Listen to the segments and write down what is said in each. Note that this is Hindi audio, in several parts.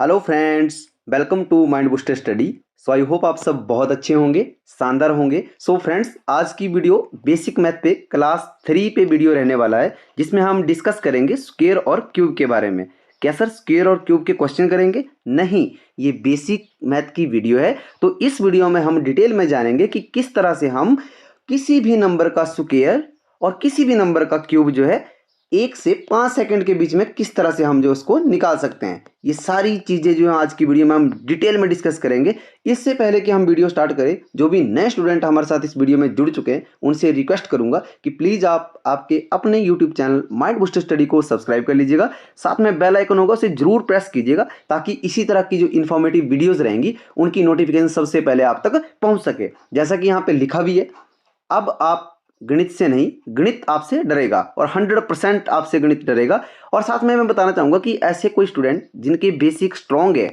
Hello friends, welcome to mind booster study. So I hope आप सब बहुत अच्छे होंगे, शानदार होंगे। सो फ्रेंड्स, आज की वीडियो बेसिक मैथ पे क्लास 3 पे वीडियो रहने वाला है, जिसमें हम डिस्कस करेंगे स्क्वायर और क्यूब के बारे में। क्या सर स्क्वायर और क्यूब के क्वेश्चन करेंगे? नहीं, ये बेसिक मैथ की वीडियो है। तो इस वीडियो में हम डिटेल में जानेंगे कि किस तरह से हम किसी भी नंबर का स्क्वायर और किसी भी नंबर का क्यूब जो है 1 से 5 सेकंड के बीच में किस तरह से हम जो उसको निकाल सकते हैं। ये सारी चीज़ें जो है आज की वीडियो में हम डिटेल में डिस्कस करेंगे। इससे पहले कि हम वीडियो स्टार्ट करें, जो भी नए स्टूडेंट हमारे साथ इस वीडियो में जुड़ चुके हैं उनसे रिक्वेस्ट करूंगा कि प्लीज़ आप आपके अपने YouTube channel mind booster study को सब्सक्राइब कर लीजिएगा। साथ में बेल आइकन होगा, उसे जरूर प्रेस कीजिएगा ताकि इसी तरह की जो इन्फॉर्मेटिव वीडियोज़ रहेंगी उनकी नोटिफिकेशन सबसे पहले आप तक पहुँच सके। जैसा कि यहाँ पर लिखा भी है, अब आप गणित से नहीं, गणित आपसे डरेगा और 100% आपसे गणित डरेगा। और साथ में मैं बताना चाहूँगा कि ऐसे कोई स्टूडेंट जिनके बेसिक स्ट्रॉन्ग है,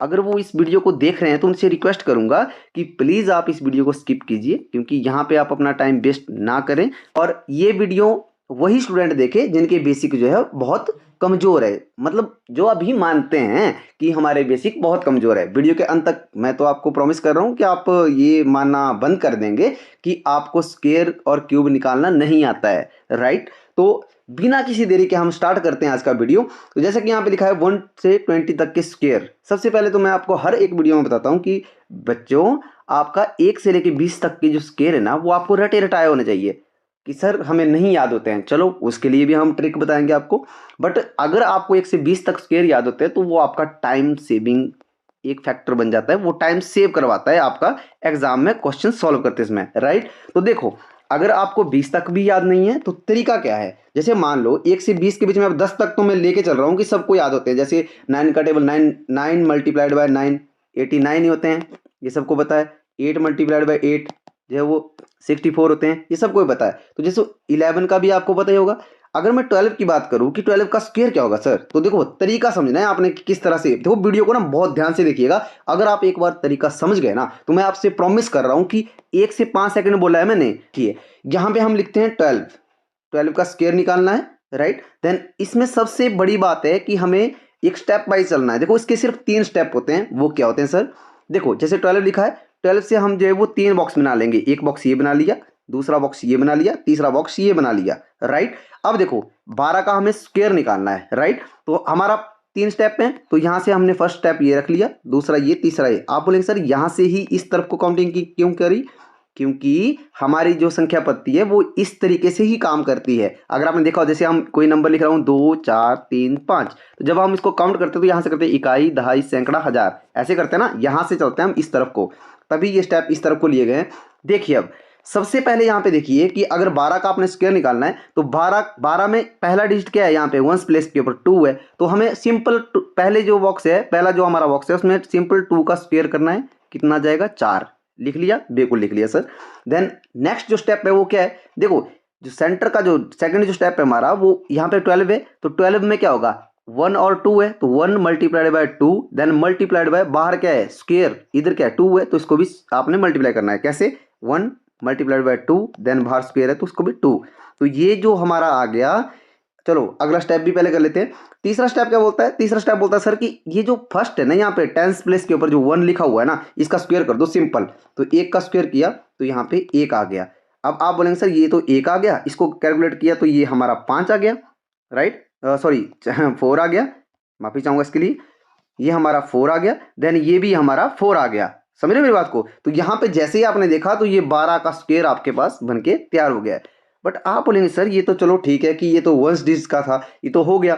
अगर वो इस वीडियो को देख रहे हैं तो उनसे रिक्वेस्ट करूंगा कि प्लीज़ आप इस वीडियो को स्किप कीजिए, क्योंकि यहाँ पे आप अपना टाइम वेस्ट ना करें। और ये वीडियो वही स्टूडेंट देखे जिनके बेसिक जो है बहुत कमज़ोर है, मतलब जो अभी मानते हैं कि हमारे बेसिक बहुत कमज़ोर है। वीडियो के अंत तक मैं तो आपको प्रॉमिस कर रहा हूँ कि आप ये मानना बंद कर देंगे कि आपको स्क्वायर और क्यूब निकालना नहीं आता है, राइट। तो बिना किसी देरी के हम स्टार्ट करते हैं आज का वीडियो। तो जैसा कि यहाँ पे लिखा है 1 से 20 तक के स्क्वायर। सबसे पहले तो मैं आपको हर एक वीडियो में बताता हूँ कि बच्चों, आपका 1 से लेकर 20 तक के जो स्क्वायर है ना, वो आपको रटे रटाए होने चाहिए। कि सर हमें नहीं याद होते हैं, चलो उसके लिए भी हम ट्रिक बताएंगे आपको। बट अगर आपको 1 से 20 तक स्क्वायर याद होते हैं तो वो आपका टाइम सेविंग एक फैक्टर बन जाता है, वो टाइम सेव करवाता है आपका एग्जाम में क्वेश्चन सॉल्व करते समय, राइट। तो देखो, अगर आपको 20 तक भी याद नहीं है तो तरीका क्या है। जैसे मान लो 1 से 20 के बीच में अब 10 तक तो मैं लेके चल रहा हूँ कि सबको याद होते हैं। जैसे 9 का टेबल 9, 9 मल्टीप्लाइड बाय 9 89 ही होते हैं, ये सबको पता है। 8 मल्टीप्लाइड बाय 8 जो है वो 64 होते हैं, ये सबको पता है। तो जैसे 11 का भी आपको पता ही होगा। अगर मैं 12 की बात करूं कि 12 का स्क्वायर क्या होगा सर, तो देखो तरीका समझना है आपने कि किस तरह से। देखो वीडियो को ना बहुत ध्यान से देखिएगा। अगर आप एक बार तरीका समझ गए ना तो मैं आपसे प्रॉमिस कर रहा हूं कि 1 से 5 सेकंड बोला है मैंने, ठीक है। यहाँ पे हम लिखते हैं 12 का स्क्वायर निकालना है, राइट। देन इसमें सबसे बड़ी बात है कि हमें एक स्टेप वाइज चलना है। देखो इसके सिर्फ 3 स्टेप होते हैं, वो क्या होते हैं सर। देखो जैसे 12 लिखा है, 12 से हम जो है वो 3 बॉक्स बना लेंगे। एक बॉक्स ये बना लिया, दूसरा बॉक्स ये बना लिया, तीसरा बॉक्स ये बना लिया, राइट। अब देखो 12 का हमें स्क्वायर निकालना है, राइट। तो हमारा 3 स्टेप है, तो यहां से हमने फर्स्ट स्टेप ये रख लिया, दूसरा ये, तीसरा ये। आप बोलेंगे सर यहां से ही इस तरफ को काउंटिंग की क्यों करी? क्योंकि हमारी जो संख्या पत्ती है वो इस तरीके से ही काम करती है। अगर आपने देखा हो, जैसे हम कोई नंबर लिख रहा हूँ 2 4 3 5, तो जब हम इसको काउंट करते हैं तो यहाँ से करते हैं इकाई, दहाई, सैकड़ा, हजार, ऐसे करते हैं ना। यहाँ से चलते हैं हम इस तरफ को, तभी ये स्टेप इस तरफ को लिए गए हैं। देखिए अब सबसे पहले यहाँ पे देखिए कि अगर 12 का आपने स्क्वायर निकालना है तो 12 में पहला डिजिट क्या है, यहाँ पे वंस प्लेस के ऊपर 2 है। तो हमें सिंपल पहले जो बॉक्स है, पहला जो हमारा बॉक्स है उसमें सिंपल 2 का स्क्वायर करना है। कितना जाएगा? 4। लिख लिया? बिल्कुल लिख लिया सर। देन नेक्स्ट जो स्टेप है वो क्या है, देखो जो सेंटर का जो सेकंड जो स्टेप है हमारा, वो यहाँ पे 12 है। तो 12 में क्या होगा, 1 और 2 है, तो 1 multiplied by 2, then multiplied by, बाहर क्या है स्क्वायर, इधर क्या है 2 है, तो इसको भी आपने मल्टीप्लाई करना है। कैसे? 1 मल्टीप्लाइड बाय 2, देन बाहर स्क्वायर है तो उसको भी 2। तो ये जो हमारा आ गया। चलो अगला स्टेप भी पहले कर लेते हैं। तीसरा स्टेप क्या बोलता है? तीसरा स्टेप बोलता है सर कि ये जो फर्स्ट है ना, यहाँ पे टेंस प्लेस के ऊपर जो 1 लिखा हुआ है ना, इसका स्क्वायर कर दो सिंपल। तो 1 का स्क्वायर किया तो यहाँ पे 1 आ गया। अब आप बोलेंगे सर ये तो 1 आ गया, इसको कैलकुलेट किया तो ये हमारा 5 आ गया, राइट। सॉरी 4 आ गया, माफी चाहूंगा इसके लिए। ये हमारा 4 आ गया, देन ये भी हमारा 4 आ गया। समझ रहे मेरी बात को? तो यहाँ पे जैसे ही आपने देखा तो ये 12 का स्क्वायर आपके पास बन के तैयार हो गया है। बट आप बोलेंगे सर ये तो चलो ठीक है कि ये तो वंस डिजिट का था, ये तो हो गया।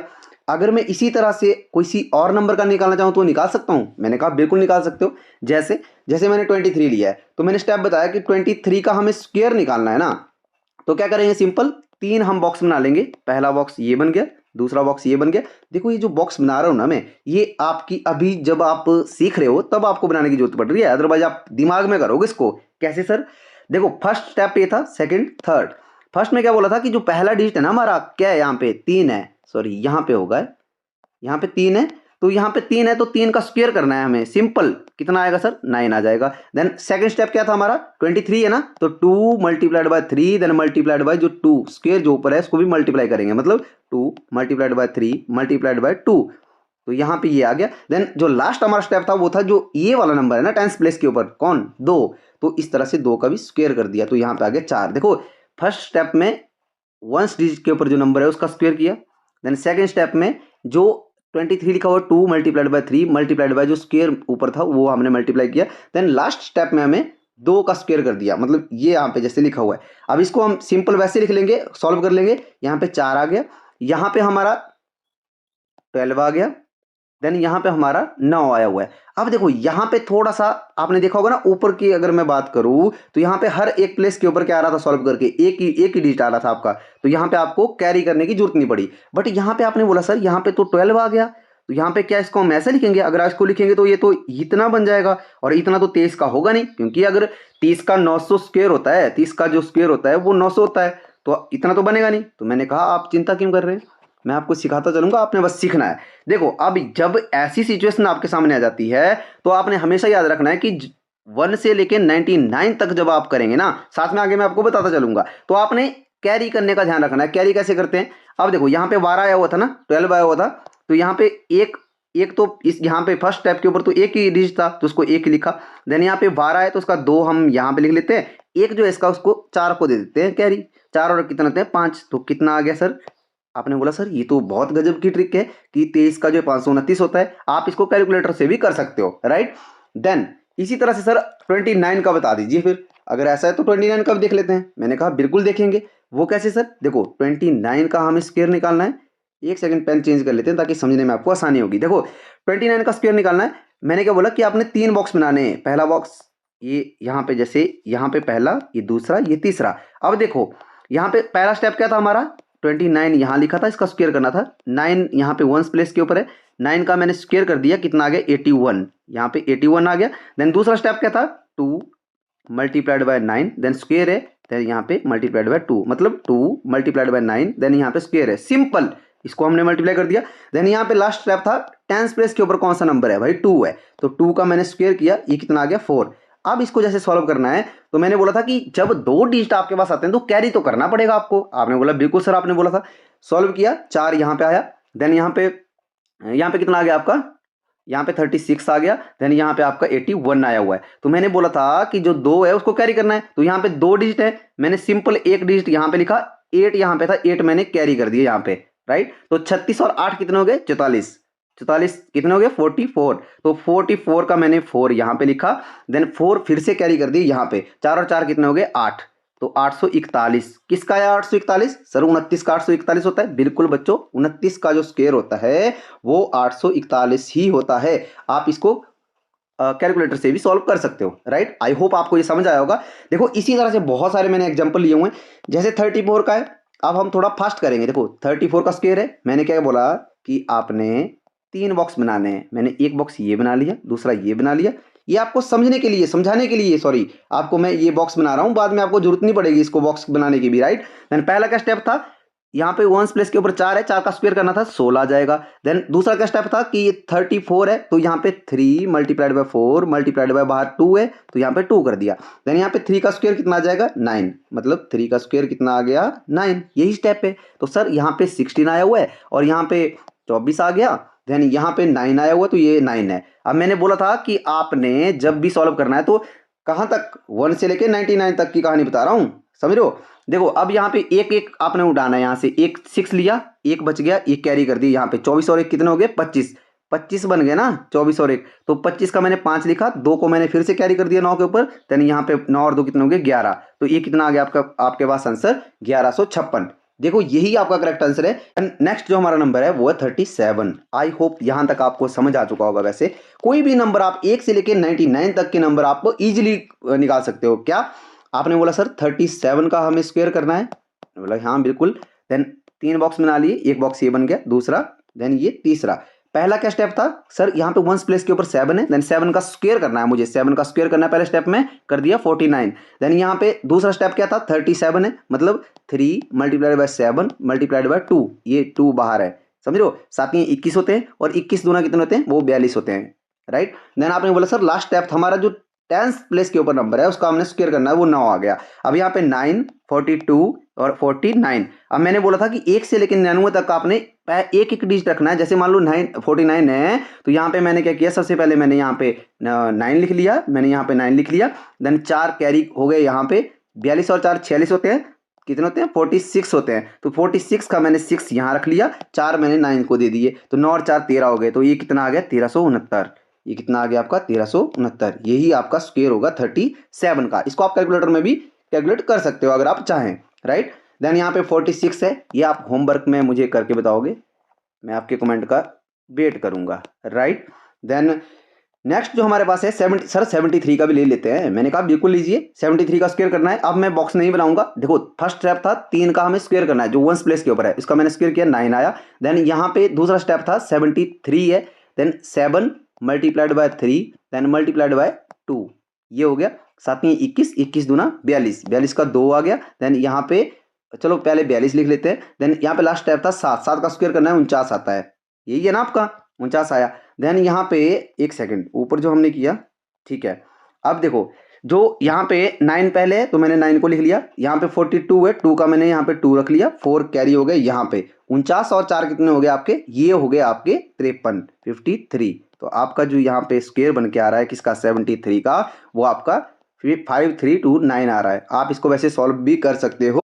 अगर मैं इसी तरह से किसी और नंबर का निकालना चाहूँ तो निकाल सकता हूँ? मैंने कहा बिल्कुल निकाल सकते हो। जैसे जैसे मैंने 23 लिया है, तो मैंने स्टेप बताया कि 23 का हमें स्क्वायर निकालना है ना। तो क्या करेंगे, सिंपल 3 हम बॉक्स बना लेंगे। पहला बॉक्स ये बन गया, दूसरा बॉक्स ये बन गया। देखो ये जो बॉक्स बना रहा हूँ ना मैं, ये आपकी अभी जब आप सीख रहे हो तब आपको बनाने की जरूरत पड़ रही है, अदरवाइज आप दिमाग में करोगे इसको। कैसे सर? देखो फर्स्ट स्टेप ये था, सेकंड, थर्ड। फर्स्ट में क्या बोला था कि जो पहला डिजिट है ना हमारा, क्या है यहाँ पे 3 है, सॉरी यहाँ पे होगा, यहाँ पे 3 है। तो यहाँ पे 3 है तो 3 का स्क्वायर करना है हमें। सिंपल कितना आएगा सर? 9 आ जाएगा। देन सेकंड स्टेप क्या था हमारा? 23 है ना, तो 2 multiplied by 3, then multiplied by जो 2 स्क्वायर जो ऊपर है इसको भी मल्टीप्लाई करेंगे, मतलब 2 मल्टीप्लाइड बाय 3 मल्टीप्लाइड बाय 2। तो यहाँ पे ये आ गया। देन जो लास्ट हमारा स्टेप था वो था जो ये वाला नंबर है ना 10th प्लेस के ऊपर, कौन 2, तो इस तरह से 2 का भी स्क्वायर कर दिया, तो यहाँ पे आ गया 4। देखो फर्स्ट स्टेप में 1 डिजिट के ऊपर जो नंबर है उसका स्क्वायर किया। देन सेकंड स्टेप में जो 23 लिखा हुआ 2 मल्टीप्लाइड बाय 3 मल्टीप्लाइड बाय जो स्क्वायर ऊपर था वो हमने मल्टीप्लाई किया। देन लास्ट स्टेप में हमें 2 का स्क्वायर कर दिया, मतलब ये यहाँ पे जैसे लिखा हुआ है। अब इसको हम सिंपल वैसे लिख लेंगे, सॉल्व कर लेंगे। यहाँ पे 4 आ गया, यहाँ पे हमारा 12 आ गया, देन यहाँ पे हमारा 9 आया हुआ है। अब देखो यहाँ पे थोड़ा सा आपने देखा होगा ना, ऊपर की अगर मैं बात करूं तो यहाँ पे हर एक प्लेस के ऊपर क्या आ रहा था सॉल्व करके, एक ही डिजिट आ रहा था आपका, तो यहाँ पे आपको कैरी करने की जरूरत नहीं पड़ी। बट यहाँ पे आपने बोला सर यहाँ पे तो 12 आ गया, तो यहाँ पे क्या इसको हम ऐसे लिखेंगे, अगर इसको लिखेंगे तो ये तो इतना बन जाएगा, और इतना तो 23 का होगा नहीं, क्योंकि अगर 30 का 900 स्क्वायर होता है, 30 का जो स्क्वायर होता है वो 900 होता है, तो इतना तो बनेगा नहीं। तो मैंने कहा आप चिंता क्यों कर रहे हैं, मैं आपको सिखाता चलूंगा, आपने बस सीखना है। देखो अब जब ऐसी सिचुएशन आपके सामने आ जाती है तो आपने हमेशा याद रखना है कि 1 से लेके 99 तक जब आप करेंगे ना, साथ में आगे मैं आपको बताता चलूंगा, तो आपने कैरी करने का ध्यान रखना है। कैरी कैसे करते हैं, अब देखो यहाँ पे 12 आया हुआ था ना, 12 आया हुआ था, तो यहाँ पे एक तो इस यहाँ पे फर्स्ट स्टेप के ऊपर तो एक ही डिजिट था तो उसको एक ही लिखा। देन यहाँ पे 12 है तो उसका 2 हम यहाँ पे लिख लेते हैं, एक जो है इसका उसको 4 को दे देते हैं कैरी, 4 और कितना होते हैं 5, तो कितना आ गया सर, आपने बोला सर ये तो बहुत गजब की ट्रिक है कि 23 का जो 529 होता है, आप इसको कैलकुलेटर से भी कर सकते हो, राइट। देन इसी तरह से सर 29 का बता दीजिए फिर, अगर ऐसा है तो 29 का भी देख लेते हैं। मैंने कहा बिल्कुल देखेंगे, वो कैसे सर, देखो 29 का हमें स्क्वायर निकालना है। एक सेकंड पेन चेंज कर लेते हैं ताकि समझने में आपको आसानी होगी। देखो 29 का स्क्वायर निकालना है, मैंने क्या बोला कि आपने 3 बॉक्स बनाने हैं। पहला बॉक्स ये यहाँ पे, जैसे यहाँ पे पहला, ये दूसरा, ये तीसरा। अब देखो यहाँ पे पहला स्टेप क्या था हमारा, 29 यहाँ लिखा था, इसका स्क्वायर करना था। 9 यहाँ पे 1 प्लेस के ऊपर है, 9 का मैंने स्क्वायर कर दिया, कितना आ गया 81, यहाँ पे 81 आ गया। देन दूसरा स्टेप क्या था, 2 मल्टीप्लाइड बाय 9, देन स्क्वायर है, देन यहाँ पे मल्टीप्लाइड बाय 2, मतलब 2 मल्टीप्लाइड बाय 9, देन यहाँ पे स्क्वायर है, सिंपल, इसको हमने मल्टीप्लाई कर दिया। देन यहाँ पे लास्ट स्टेप था 10 प्लेस के ऊपर कौन सा नंबर है भाई, 2 है, तो 2 का मैंने स्क्वायर किया, ये कितना आ गया 4। अब इसको जैसे सॉल्व करना है, तो मैंने बोला था कि जब 2 डिजिट आपके पास आते हैं तो कैरी तो करना पड़ेगा आपको। आपने बोला बिल्कुल सर, आपने बोला था। सॉल्व किया, 4 यहाँ पे आया, देन यहाँ पे कितना आ गया आपका, यहाँ पे 36 आ गया, देन यहाँ पे आपका 81 आया हुआ है। तो मैंने बोला था कि जो 2 है उसको कैरी करना है, तो यहाँ पे 2 डिजिट है, मैंने सिंपल एक डिजिट यहाँ पे लिखा, 8 यहाँ पे था, 8 मैंने कैरी कर दिया यहाँ पे, राइट। तो 36 और 8 कितने हो गए 44, 44 कितने हो गए 44, तो 44 का मैंने 4 यहाँ पे लिखा, देन 4 फिर से कैरी कर दिए यहाँ पे, 4 और 4 कितने हो गए 8, तो 841 किसका है 841, सर 29 का 841 होता है, बिल्कुल बच्चों 29 का जो स्क्वायर होता है वो 841 ही होता है। आप इसको कैलकुलेटर से भी सॉल्व कर सकते हो, राइट। आई होप आपको ये समझ आया होगा। देखो इसी तरह से बहुत सारे मैंने एग्जांपल लिए हुए हैं, जैसे 34 का है, अब हम थोड़ा फास्ट करेंगे। देखो 34 का स्क्वायर है, मैंने क्या बोला कि आपने 3 बॉक्स बनाने हैं, मैंने एक बॉक्स ये बना लिया, दूसरा ये बना लिया, ये आपको समझने के लिए, समझाने के लिए, सॉरी, आपको मैं ये बॉक्स बना रहा हूं, बाद में आपको जरूरत नहीं पड़ेगी इसको बॉक्स बनाने की भी, राइट। देन पहला का स्टेप था यहाँ पे 1 प्लेस के ऊपर 4 है, 4 का स्क्वायर करना था, 16 आ जाएगा। देन दूसरा का स्टेप था कि ये 34 है, तो यहाँ पे 3 मल्टीप्लाइड बाय 4 मल्टीप्लाइड बाय बाहर 2 है, तो यहाँ पे 2 कर दिया। देन यहाँ पे 3 का स्क्वायर कितना आ जाएगा 9, मतलब 3 का स्क्वायर कितना आ गया 9, यही स्टेप है। तो सर यहाँ पे 16 आया हुआ है और यहाँ पे 24 आ गया, देन यहाँ पे 9 आया हुआ, तो ये 9 है। अब मैंने बोला था कि आपने जब भी सॉल्व करना है तो कहाँ तक, 1 से लेके 99 तक की कहानी बता रहा हूँ, समझ रहे हो। देखो अब यहाँ पे एक एक आपने उठाना है, यहाँ से एक 6 लिया, एक बच गया, एक कैरी कर दी, यहाँ पे 24 और 1 कितने हो गए 25, 25 बन गए ना, 24 और 1, तो 25 का मैंने 5 लिखा, 2 को मैंने फिर से कैरी कर दिया 9 के ऊपर, देन यहाँ पे 9 और 2 कितने हो गए 11, तो ये कितना आ गया आपके पास आंसर 1156। देखो यही आपका करेक्ट आंसर है। नेक्स्ट जो हमारा नंबर है वो है 37। आई होप यहां तक आपको समझ आ चुका होगा। वैसे कोई भी नंबर आप 1 से लेके 99 तक के नंबर आप इजीली निकाल सकते हो। क्या आपने बोला सर 37 का हमें स्क्वायर करना है, बोला हाँ बिल्कुल। देन 3 बॉक्स बना लिए, एक बॉक्स ये बन गया, दूसरा, देन ये तीसरा। पहला क्या स्टेप था सर, यहाँ पे 1 प्लेस के ऊपर 7 है, देन 7 का स्क्वायर करना है मुझे, 7 का स्क्वायर करना है पहले स्टेप में, कर दिया 49। देन यहाँ पे दूसरा स्टेप क्या था 37 है, मतलब 3 मल्टीप्लाइड बाय 7 मल्टीप्लाइड बाय 2, ये 2 बाहर है, समझ लो, साथ में 21 होते हैं और 21 दूना कितने होते हैं वो 42 होते हैं, राइट। देन आपने बोला सर लास्ट स्टेप हमारा जो 10th प्लेस के ऊपर नंबर है उसका हमने स्क्वायर करना है, वो 9 आ गया। अब यहाँ पे 9, 42 और 49। अब मैंने बोला था कि 1 से लेकर 99 तक आपने एक एक डिजिट रखना है। जैसे मान लो 49 है तो यहाँ पे मैंने क्या किया, सबसे पहले मैंने यहाँ पे 9 लिख लिया, मैंने यहाँ पे 9 लिख लिया। देन 4 कैरी हो गए यहाँ पे, 42 और 4 46 होते हैं, कितने होते हैं 46 होते हैं। तो 46 का मैंने 6 यहाँ रख लिया, 4 मैंने 9 को दे दिए, तो 9 और 4 13 हो गए। तो ये कितना आ गया 1369। ये कितना आ गया आपका 1369। यही आपका स्क्वायर होगा 37 का। इसको आप कैलकुलेटर में भी कैलकुलेट कर सकते हो अगर आप चाहें, राइट। देन यहाँ पे 46 है, ये आप होमवर्क में मुझे करके बताओगे, मैं आपके कमेंट का वेट करूंगा, राइट। देन नेक्स्ट जो हमारे पास है 70 सर 73 का भी ले लेते हैं। मैंने कहा बिल्कुल लीजिए, 73 का स्क्वायर करना है। अब मैं बॉक्स नहीं बनाऊंगा, देखो फर्स्ट स्टेप था 3 का हमें स्क्वायर करना है जो वंस प्लेस के ऊपर है, इसका मैंने स्क्वायर किया 9 आया। देन यहाँ पे दूसरा स्टेप था 73 है, then 7 multiplied by 3, then multiplied by 2, ये हो गया। साथ में 21, 21 दूना 42, 42 का 2 आ गया। देन यहाँ पे चलो पहले 42 लिख लेते हैं। देन यहाँ पे लास्ट स्टेप था 7, 7 का स्क्वायर करना है 49 आता है, यही है ना आपका 49 आया। देन यहाँ पे एक सेकंड ऊपर जो हमने किया, ठीक है। अब देखो जो यहाँ पे 9 पहले है तो मैंने 9 को लिख लिया, यहाँ पे 42 है, 2 का मैंने यहाँ पे 2 रख लिया, 4 कैरी हो गए यहाँ पे 49 और 4 कितने हो गए आपके, ये हो गए आपके 53, 53। तो आपका जो यहाँ पे स्क्वायर बन के आ रहा है किसका 73 का, वो आपका 5329 आ रहा है। आप इसको वैसे सॉल्व भी कर सकते हो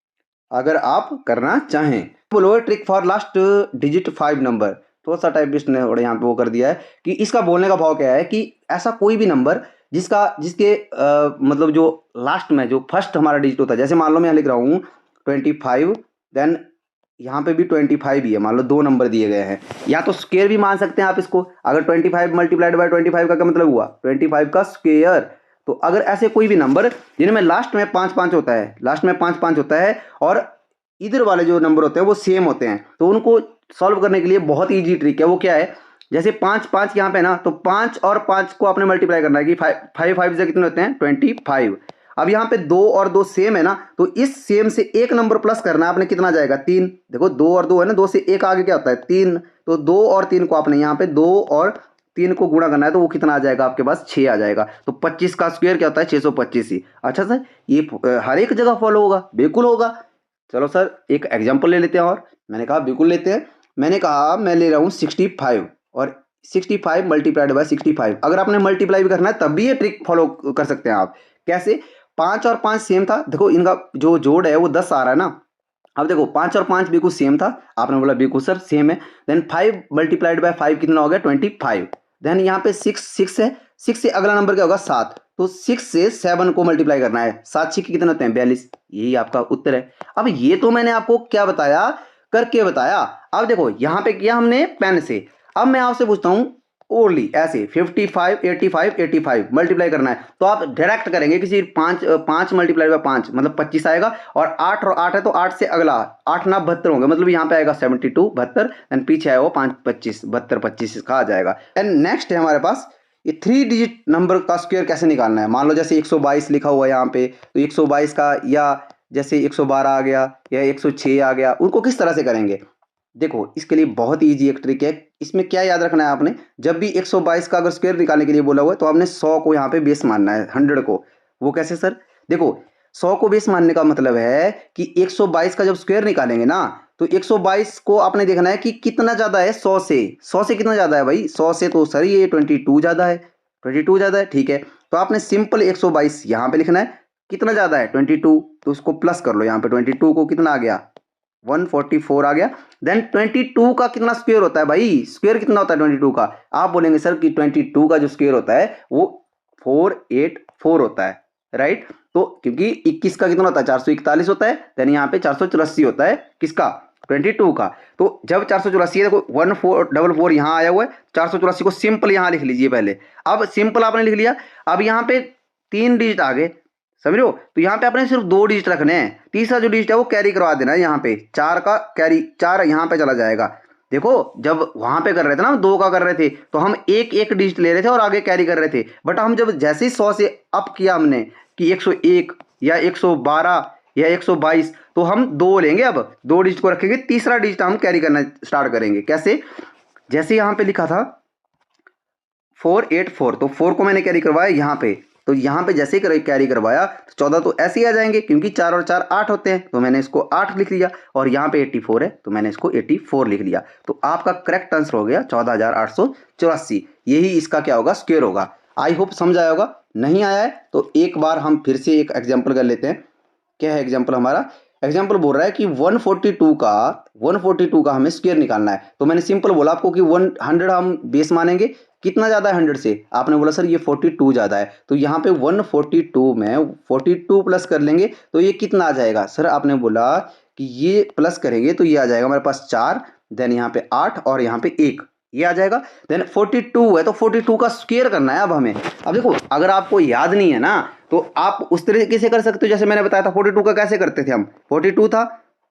अगर आप करना चाहें। बोलो trick for last digit 5 number, थोड़ा सा टाइपिस्ट ने और यहाँ पे वो कर दिया है कि इसका बोलने का भाव क्या है कि ऐसा कोई भी नंबर जिसके मतलब जो लास्ट में जो फर्स्ट हमारा डिजिट होता है, जैसे मान लो मैं लिख रहा हूँ 25, देन यहाँ पे भी 25 ही है, मान लो 2 नंबर दिए गए हैं, या तो स्क्वायर भी मान सकते हैं आप इसको। अगर 25 मल्टीप्लाइड बाय 25 का क्या मतलब हुआ 25 का स्क्वायर। तो अगर ऐसे कोई भी नंबर जिनमें लास्ट में 5 5 होता है, लास्ट में 5 5 होता है और इधर वाले जो नंबर होते हैं वो सेम होते हैं, तो उनको सॉल्व करने के लिए बहुत ईजी ट्रिक है। वो क्या है, जैसे 5 5 यहाँ पे ना, तो 5 और 5 को आपने मल्टीप्लाई करना है कि 5 5 से कितने होते हैं 25। अब यहाँ पे 2 और 2 सेम है ना, तो इस सेम से एक नंबर प्लस करना है आपने, कितना जाएगा 3। देखो 2 और 2 है ना, 2 से एक आगे क्या होता है 3, तो 2 और 3 को आपने यहाँ पे 2 और 3 को गुणा करना है, तो वो कितना आ जाएगा आपके पास 6 आ जाएगा। तो 25 का स्क्वायर क्या होता है 625 ही। अच्छा सर ये हर एक जगह फॉलो होगा, बिल्कुल होगा। चलो सर एक एग्जाम्पल ले लेते हैं, और मैंने कहा बिल्कुल लेते हैं। मैंने कहा मैं ले रहा हूँ 65 और 65 मल्टीप्लाइड बाय 65। अगर आपने मल्टीप्लाई भी करना है तब भी ये ट्रिक फॉलो कर सकते हैं आप। कैसे, 5 और 5 सेम था, देखो इनका जो जोड़ है वो 10 आ रहा है ना। अब देखो 5 और 5 बिल्कुल सेम था, आपने बोला बिल्कुल सर सेम है। देन 5 मल्टीप्लाइड बाय 5 कितना हो गया 25। देन यहाँ पे 6 है, 6 से अगला नंबर क्या होगा 7, तो 6 से 7 को मल्टीप्लाई करना है, 7 6 कितने होते हैं 42, यही आपका उत्तर है। अब ये तो मैंने आपको क्या बताया, करके बताया। अब देखो यहाँ पे किया हमने पेन से, अब मैं आपसे पूछता हूँ ओनली ऐसे 55 85 85 मल्टीप्लाई करना है, तो आप डायरेक्ट करेंगे किसी 5 मल्टीप्लाई बाय 5 मतलब 25 आएगा, और 8 और 8 है तो 8 से अगला 8 ना 72 होंगे, मतलब यहाँ पे आएगा 72 72, एंड पीछे आएगा वो 5 25 72 25 का आ जाएगा। एंड नेक्स्ट है हमारे पास ये 3 डिजिट नंबर का स्क्वायर कैसे निकालना है। मान लो जैसे 122 लिखा हुआ है यहाँ पे, तो 122 का, या जैसे 112 आ गया या 106 आ गया, उनको किस तरह से करेंगे। देखो इसके लिए बहुत ईजी एक ट्रिक है। इसमें क्या याद रखना है आपने, जब भी 122 का अगर स्क्वायर निकालने के लिए बोला हुआ है तो आपने 100 को यहाँ पे बेस मानना है, 100 को। वो कैसे सर, देखो 100 को बेस मानने का मतलब है कि 122 का जब स्क्वायर निकालेंगे ना, तो 122 को आपने देखना है कि कितना ज्यादा है 100 से। 100 से कितना ज्यादा है भाई, 100 से तो सर ये 22 ज्यादा है, 22 ज्यादा है, ठीक है। तो आपने सिंपल 122 यहाँ पे लिखना है, कितना ज्यादा है 22, तो उसको प्लस कर लो यहाँ पे, 22 को कितना आ गया 144 आ गया। देन 22 का कितना स्क्वायर होता है भाई, स्क्वायर कितना होता है 22 का, आप बोलेंगे सर कि 22 का जो स्क्वायर होता है वो 484 होता है, राइट। तो क्योंकि 21 का कितना होता है 441 होता है, देन यहाँ पे 484 होता है किसका 22 का। तो जब 484 है, देखो 1444 यहाँ आया हुआ है, 484 को सिंपल यहाँ लिख लीजिए पहले। अब सिंपल आपने लिख लिया, अब यहाँ पे 3 डिजिट आ गए, समझ रहे हो, तो यहाँ पे आपने सिर्फ 2 डिजिट रखने हैं, तीसरा जो डिजिट है वो कैरी करवा देना है यहाँ पे, 4 का कैरी 4 यहाँ पे चला जाएगा। देखो जब वहां पे कर रहे थे ना, 2 का कर रहे थे तो हम एक एक डिजिट ले रहे थे और आगे कैरी कर रहे थे, बट हम जब जैसे ही 100 से अप किया हमने कि 101 या 112 या 122, तो हम 2 लेंगे, अब 2 डिजिट को रखेंगे, तीसरा डिजिट हम कैरी करना स्टार्ट करेंगे। कैसे, जैसे यहाँ पे लिखा था 484, तो 4 को मैंने कैरी करवाया यहाँ पे, तो यहाँ पे जैसे ही कैरी करवाया तो 14 तो ऐसे ही आ जाएंगे, क्योंकि 4 और 4 8 होते हैं, तो मैंने इसको 8 लिख लिया। और यहाँ पे 84 है तो मैंने इसको 84 लिख लिया। तो आपका करेक्ट आंसर हो गया 14,884। यही इसका क्या होगा, स्क्वायर होगा। आई होप समझ आया होगा। नहीं आया है तो एक बार हम फिर से एक एग्जाम्पल कर लेते हैं। क्या है एग्जाम्पल हमारा? एग्जाम्पल बोल रहा है कि 142 का हमें स्क्वायर निकालना है। तो मैंने सिंपल बोला आपको कि 100 हम बेस मानेंगे। कितना ज़्यादा है 100 से? आपने बोला सर ये 42 ज़्यादा है, तो यहाँ पे 142 में 42 प्लस कर लेंगे तो ये कितना आ जाएगा? सर आपने बोला कि ये प्लस करेंगे तो ये आ जाएगा हमारे पास 4, देन यहाँ पे 8 और यहाँ पे 1, ये आ जाएगा। देन 42 है तो 42 का स्क्वायर करना है अब हमें। अब देखो अगर आपको याद नहीं है ना तो आप उस तरीके से कर सकते हो जैसे मैंने बताया था। 42 का कैसे करते थे हम? 42 था,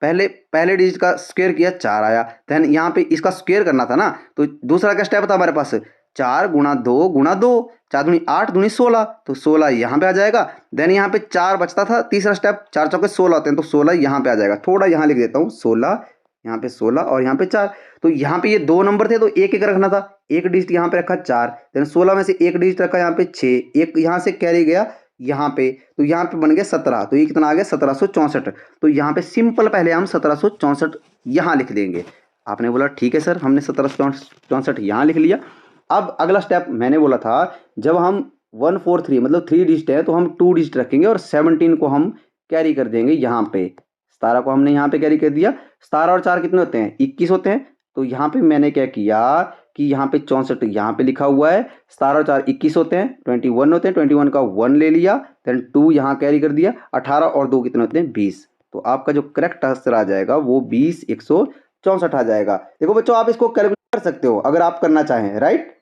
पहले डिजिट का स्क्वायर किया, 4 आया। देन यहाँ पे इसका स्क्वायर करना था ना, तो दूसरा क्या स्टेप था हमारे पास? 4 गुणा 2 गुणा 2, 4 दूनी 8 दूनी 16, तो 16 यहाँ पे आ जाएगा। देन यहाँ पे 4 बचता था, तीसरा स्टेप, 4 चौके 16 होते हैं, तो 16 यहाँ पे आ जाएगा। थोड़ा यहाँ लिख देता हूँ, 16 यहाँ पे 16 और यहाँ पे 4। तो यहाँ पे ये 2 नंबर थे तो एक एक रखना था, एक डिजिट यहाँ पे रखा 4, देन 16 में से एक डिजिट रखा यहाँ पे 6, एक यहाँ से कैरी गया यहाँ पे, तो यहाँ पे बन गया 17, तो ये कितना आ गया 1764। तो यहाँ पे सिंपल पहले हम 1764 यहाँ लिख देंगे। आपने बोला ठीक है सर, हमने 1764 यहाँ लिख लिया। अब अगला स्टेप मैंने बोला था, जब हम 143 मतलब 3 डिजिट है तो हम 2 डिजिट रखेंगे और 17 को हम कैरी कर देंगे यहाँ पे। 17 को हमने यहाँ पे कैरी कर दिया। 17 और 4 कितने होते हैं? 21 होते हैं। तो यहाँ पे मैंने क्या किया कि यहाँ पे 64 यहाँ पे लिखा हुआ है, 17 और 4 21 होते हैं, 21 होते हैं, 21 का 1 ले लिया, देन 2 यहाँ कैरी कर दिया, 18 और 2 कितने होते हैं? 20। तो आपका जो करेक्ट आंसर आ जाएगा वो 20,164 आ जाएगा। देखो बच्चों आप इसको कैलकुलेट कर सकते हो अगर आप करना चाहें, राइट।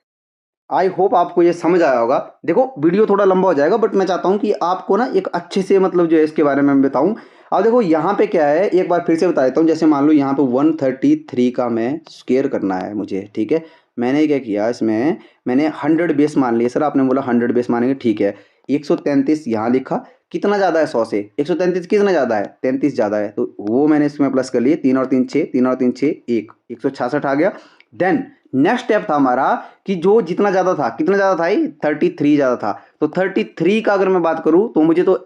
आई होप आपको ये समझ आया होगा। देखो वीडियो थोड़ा लंबा हो जाएगा बट मैं चाहता हूँ कि आपको ना एक अच्छे से मतलब जो है इसके बारे में मैं बताऊँ। अब देखो यहाँ पे क्या है, एक बार फिर से बता देता हूँ। जैसे मान लो यहाँ पे 133 का मैं स्क्वायर करना है मुझे, ठीक है। मैंने क्या किया, इसमें मैंने 100 बेस मान लिया। सर आपने बोला 100 बेस मानेंगे, ठीक है। 133 यहाँ लिखा, कितना ज़्यादा है 100 से? 133 कितना ज़्यादा है? 33 ज़्यादा है, तो वो मैंने इसमें प्लस कर लिए। 3 और 3 6, 3 और 3 6 1, 166 आ गया। देन नेक्स्ट स्टेप था हमारा कि जो जितना ज़्यादा था, कितना ज़्यादा था? 33 ज़्यादा था। तो 33 का अगर मैं बात करूँ तो मुझे तो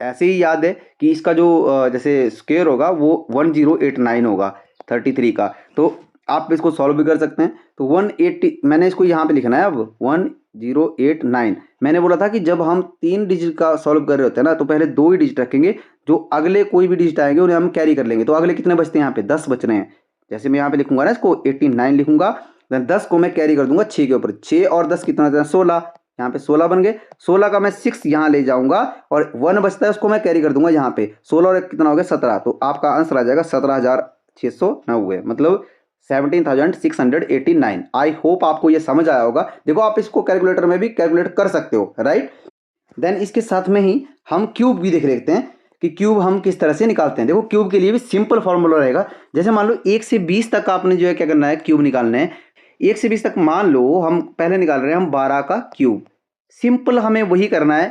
ऐसे ही याद है कि इसका जो जैसे स्क्वायर होगा वो 1089 होगा 33 का। तो आप इसको सॉल्व भी कर सकते हैं। तो 180 मैंने इसको यहाँ पे लिखना है अब 1089। मैंने बोला था कि जब हम 3 डिजिट का सॉल्व कर रहे होते हैं ना तो पहले 2 ही डिजिट रखेंगे, जो अगले कोई भी डिजिट आएंगे उन्हें हम कैरी कर लेंगे। तो अगले कितने बचते हैं? यहाँ पे 10 बच रहे हैं। जैसे मैं यहाँ पे लिखूंगा ना इसको 89 लिखूंगा, देन 10 को मैं कैरी कर दूंगा 6 के ऊपर। 6 और 10 कितना? 16, यहाँ पे 16 बन गए। 16 का मैं 6 यहाँ ले जाऊंगा और 1 बचता है उसको मैं कैरी कर दूंगा यहाँ पे। 16 और 1 कितना हो गया? 17। तो आपका आंसर आ जाएगा 17,690, मतलब 17,689। आई होप आपको ये समझ आया होगा। देखो आप इसको कैलकुलेटर में भी कैलकुलेट कर सकते हो, राइट। देन इसके साथ में ही हम क्यूब भी देख लेते हैं कि क्यूब हम किस तरह से निकालते हैं। देखो क्यूब के लिए भी सिंपल फॉर्मूला रहेगा। जैसे मान लो 1 से 20 तक आपने जो है क्या करना है, क्यूब निकालना है। 1 से 20 तक मान लो हम पहले निकाल रहे हैं हम 12 का क्यूब। सिंपल हमें वही करना है,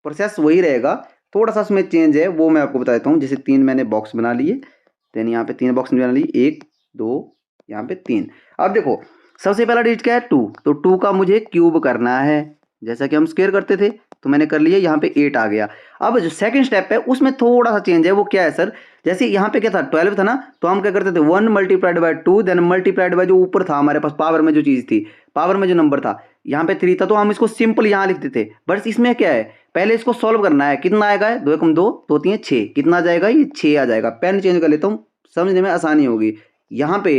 प्रोसेस वही रहेगा, थोड़ा सा उसमें चेंज है वो मैं आपको बता देता हूँ। जैसे 3 मैंने बॉक्स बना लिए, देन यहाँ पे 3 बॉक्स बना लिए, 1 2 यहाँ पे 3। अब देखो सबसे पहला डिजिट क्या है? 2। तो 2 का मुझे क्यूब करना है, जैसा कि हम स्क्वायर करते थे, तो मैंने कर लिया। यहाँ पे 8 आ गया। अब जो सेकंड स्टेप है उसमें थोड़ा सा चेंज है। वो क्या है सर? जैसे यहाँ पे क्या था 12 था ना, तो हम क्या करते थे 1 multiplied by 2, then multiplied by जो ऊपर था हमारे पास पावर में जो चीज़ थी, पावर में जो नंबर था, यहाँ पे 3 था तो हम इसको सिंपल यहाँ लिखते थे। बस इसमें क्या है, पहले इसको सॉल्व करना है। कितना आएगा? 2 एकम 2, 2 3 6, कितना आ जाएगा? ये 6 आ जाएगा। पेन चेंज कर लेता हूँ, समझने में आसानी होगी। यहाँ पे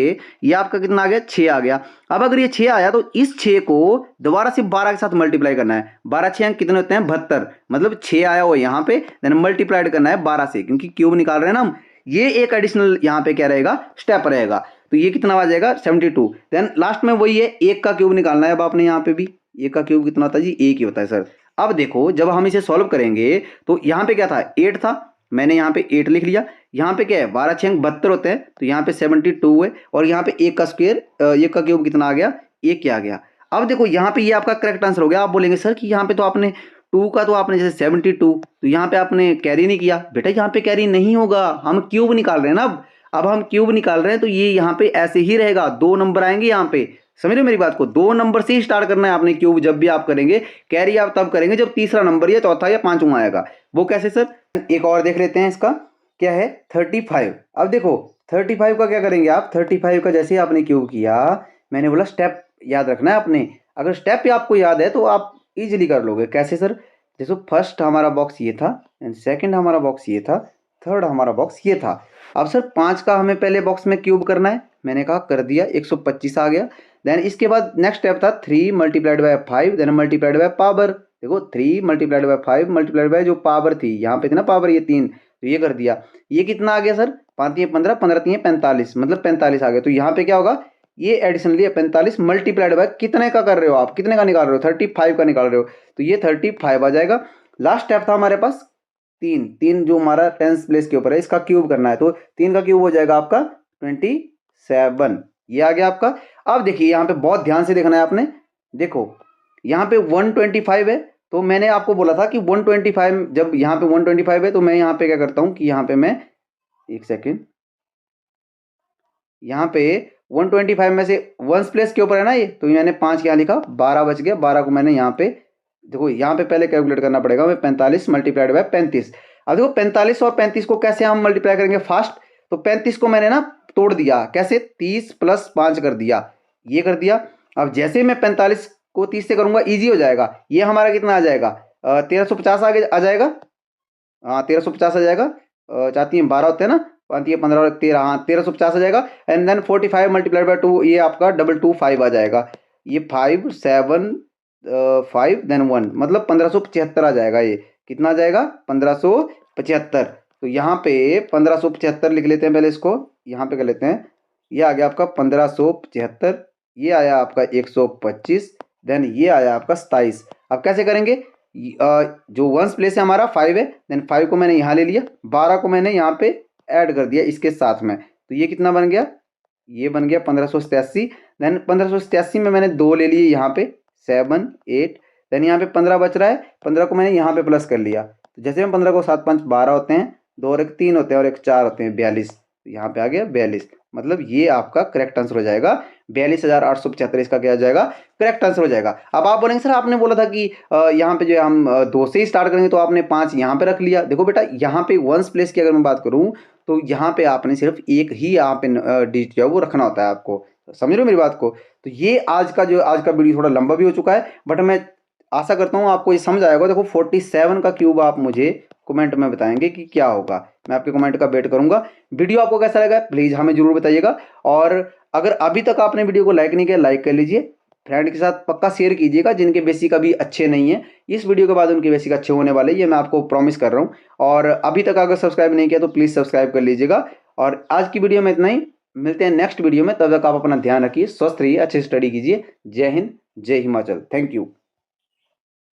ये आपका कितना आ गया? 6 आ गया। अब अगर ये 6 आया तो इस 6 को दोबारा से 12 के साथ मल्टीप्लाई करना है। 12 6 अंक कितने होते हैं? 72। मतलब 6 आया हो यहाँ पे, देन मल्टीप्लाइड करना है 12 से, क्योंकि क्यूब निकाल रहे हैं ना हम। ये एक एडिशनल यहाँ पे क्या रहेगा? स्टेप रहेगा। तो ये कितना आ जाएगा? 72। देन लास्ट में वही है, 1 का क्यूब निकालना है। अब आपने यहाँ पे भी 1 का क्यूब कितना होता है जी? 1 ही होता है सर। अब देखो जब हम इसे सॉल्व करेंगे तो यहाँ पे क्या था? 8 था, मैंने यहाँ पे 8 लिख लिया। यहाँ पे क्या है? 12 6 72 होते हैं, तो यहाँ पे 72 है। और यहाँ पे 1 का स्क्वायर, 1 का क्यूब कितना आ गया? 1 क्या आ गया। अब देखो यहाँ पे ये आपका करेक्ट आंसर हो गया। आप बोलेंगे सर कि यहाँ पे तो आपने 2 का तो आपने जैसे 72, तो यहाँ पे आपने कैरी नहीं किया। बेटा यहाँ पे कैरी नहीं होगा, हम क्यूब निकाल रहे हैं ना। अब हम क्यूब निकाल रहे हैं तो ये यहाँ पे ऐसे ही रहेगा, 2 नंबर आएंगे यहाँ पे। समझ रहे हो मेरी बात को? 2 नंबर से ही स्टार्ट करना है आपने क्यूब जब भी आप करेंगे। कैरी आप तब करेंगे जब तीसरा नंबर या चौथा या पांचवा आएगा। वो कैसे सर? एक और देख लेते हैं इसका, क्या है 35। अब देखो 35 का क्या करेंगे आप, 35 का जैसे ही आपने क्यूब किया, मैंने बोला स्टेप याद रखना है आपने। अगर स्टेप आपको याद है तो आप इजीली कर लोगे। कैसे सर? जैसे फर्स्ट हमारा बॉक्स ये था, सेकंड हमारा बॉक्स ये था, थर्ड हमारा बॉक्स ये था। अब सर 5 का हमें पहले बॉक्स में क्यूब करना है, मैंने कहा कर दिया, 125 आ गया। देन इसके बाद नेक्स्ट स्टेप था 3 multiplied by 5 then multiplied by power. देखो 3 मल्टीप्लाइड बाय 5 मल्टीप्लाइड बाय जो पावर थी, यहाँ पे थी ना पावर ये 3, तो ये कर दिया। ये कितना आ गया सर? 5 3 15, 15 3 45, मतलब 45 आ गया। तो यहाँ पे क्या होगा, ये एडिशनली 45 मल्टीप्लाइड बाय कितने का कर रहे हो आप, कितने का निकाल रहे हो? 35 का निकाल रहे हो, तो ये 35 आ जाएगा। लास्ट स्टेप था हमारे पास 3 जो हमारा टेंस प्लेस के ऊपर है, इसका क्यूब करना है। तो 3 का क्यूब हो जाएगा आपका 27, ये आ गया आपका। अब देखिए यहाँ पे बहुत ध्यान से देखना है आपने। देखो यहाँ पे 125 है, तो मैंने आपको बोला था कि 125, जब यहाँ पे 125 है तो मैं यहाँ पे क्या करता हूँ कि यहाँ पे मैं एक सेकेंड, यहाँ पे 125 में से वंस प्लेस के ऊपर है ना ये, तो मैंने 5 यहाँ लिखा, 12 बच गया। 12 को मैंने यहाँ पे, देखो यहाँ पे पहले कैलकुलेट करना पड़ेगा हमें, 45 मल्टीप्लाइड बाय 35। अब देखो 45 और 35 को कैसे हम मल्टीप्लाई करेंगे फास्ट, तो 35 को मैंने ना तोड़ दिया, कैसे 30 प्लस 5 कर दिया, ये कर दिया। अब जैसे मैं 45 को 30 से करूंगा ईजी हो जाएगा। ये हमारा कितना आ जाएगा, 1350 आगे आ जाएगा। हाँ 1350 आ जाएगा। चाहती हैं 12 होते हैं ना, 5 ये 15 और 13, हाँ 1350 आ जाएगा। एंड देन 45 मल्टीप्लाइड बाय 2, ये आपका 225 आ जाएगा। ये 5 7 5 देन 1, मतलब 1575 आ जाएगा। ये कितना आ जाएगा? 1575। तो यहाँ पे 1575 लिख लेते हैं पहले इसको, यहाँ पे कर लेते हैं। ये आ गया आपका 1575, ये आया आपका 125, देन ये आया आपका 27। अब कैसे करेंगे? जो वंस प्लेस है हमारा 5 है, देन 5 को मैंने यहाँ ले लिया, 12 को मैंने यहाँ पे ऐड कर दिया इसके साथ में, तो ये कितना बन गया? ये बन गया 1587। देन 1587 में मैंने 2 ले लिए यहाँ पे, 7 8, देन यहाँ पे 15 बच रहा है, 15 को मैंने यहाँ पे प्लस कर लिया। तो जैसे हम 15 को 7 5 12 होते हैं, 2 और 1 3 होते हैं और 1 4 होते हैं, 42। तो यहाँ पे आ गया 42, मतलब ये आपका करेक्ट आंसर हो जाएगा। 42,875 इसका क्या हो जाएगा? करेक्ट आंसर हो जाएगा। अब आप बोलेंगे सर आपने बोला था कि यहाँ पे जो है हम 2 से ही स्टार्ट करेंगे, तो आपने 5 यहाँ पे रख लिया। देखो बेटा यहाँ पे वंस प्लेस की अगर मैं बात करूँ, तो यहाँ पे आपने सिर्फ एक ही यहाँ पे डिजिट जो है वो रखना होता है आपको। समझ रहे हो मेरी बात को? तो ये आज का वीडियो थोड़ा लंबा भी हो चुका है, बट मैं आशा करता हूँ आपको ये समझ आएगा। देखो 47 का क्यूब आप मुझे कमेंट में बताएंगे कि क्या होगा, मैं आपके कमेंट का वेट करूंगा। वीडियो आपको कैसा लगा प्लीज़ हमें जरूर बताइएगा, और अगर अभी तक आपने वीडियो को लाइक नहीं किया लाइक कर लीजिए, फ्रेंड के साथ पक्का शेयर कीजिएगा जिनके बेसिक अभी अच्छे नहीं है। इस वीडियो के बाद उनके बेसिक अच्छे होने वाले, ये मैं आपको प्रॉमिस कर रहा हूँ। और अभी तक अगर सब्सक्राइब नहीं किया तो प्लीज़ सब्सक्राइब कर लीजिएगा। और आज की वीडियो में इतना ही, मिलते हैं नेक्स्ट वीडियो में, तब तक आप अपना ध्यान रखिए, स्वस्थ रहिए, अच्छी स्टडी कीजिए। जय हिंद, जय हिमाचल, थैंक यू।